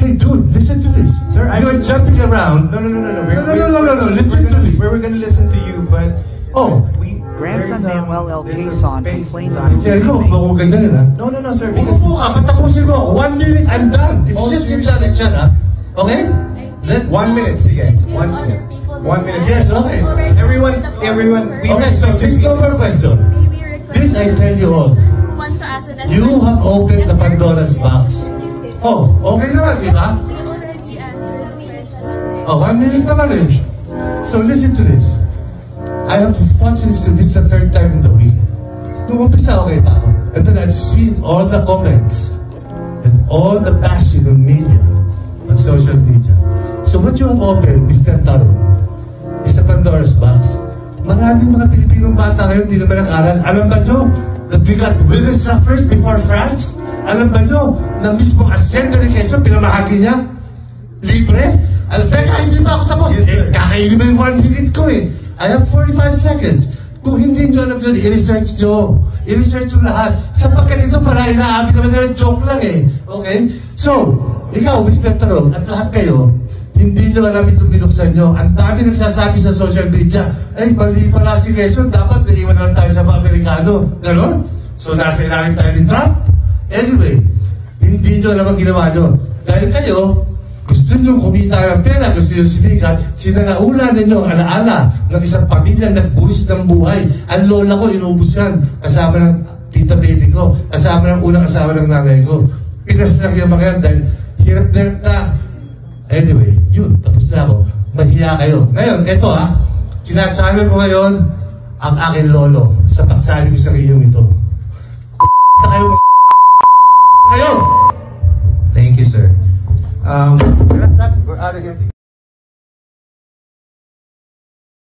Hey, dude, listen to this. Sir, you're jumping around. No. No. Listen to me. We're gonna listen to you, but Grandson Manuel L. Quezon complained of Jericho, baka ganyan na. No, sir. Because po ka, patapusin mo. 1 minute, I'm done. It's just introduction, ha? Okay? 1 minute, sige. 1 minute. 1 minute. Yes, okay. Everyone, Okay, so please no more question. This I tell you all. You have opened the Pandora's box. Oh, okay naman, di ba? Oh, 1 minute naman eh. So listen to this. I have watched this the third time in the week. Nung umpisa okay pa ako. And then I've seen all the comments and all the bashing of media on social media. So what you have opened, Mr. Taro, is the Pandora's box. Maraming mga Pilipinong bata ngayon hindi naman nag-aral. Alam ba nyo that we got women suffrage before France? Alam ba nyo na mismo Hacienda de Quezon pinamahagi niya? Libre? Alam, teka, hindi ba ako tapos? Kakainin mo yung 1 minute ko eh. I have 45 seconds. Kung hindi nyo alam yun, i-research nyo. I-research nyo lahat. Sapagkat ito para inaamin naman na joke lang eh. Okay? So, ikaw, Mr. Taro, at lahat kayo, hindi nyo alam itong binuksan nyo. Ang dami nagsasabi sa social media, ay, mali pala si Quezon, dapat naiwan na lang tayo sa mga Amerikano. Ganon? So, nasa ilalim tayo ni Trump? Anyway, hindi nyo alam ang ginawa nyo. Dahil kayo, gusto nyo kumita ng pera, gusto nyo sinikat, sinanaula ninyo ang alaala ng isang pamilya nagbulis ng buhay. Ang lola ko, inubos yan. Kasama ng tita baby ko. Kasama ng unang kasama ng nanay ko. Pinas lang yung mga yan dahil hirap na. Anyway, yun, tapos na ako. Mahiya kayo. Ngayon, eto sinachannel ko ngayon ang aking lolo sa pagsali ko sa riyong ito. Kayo! Thank you, sir. We're out of here.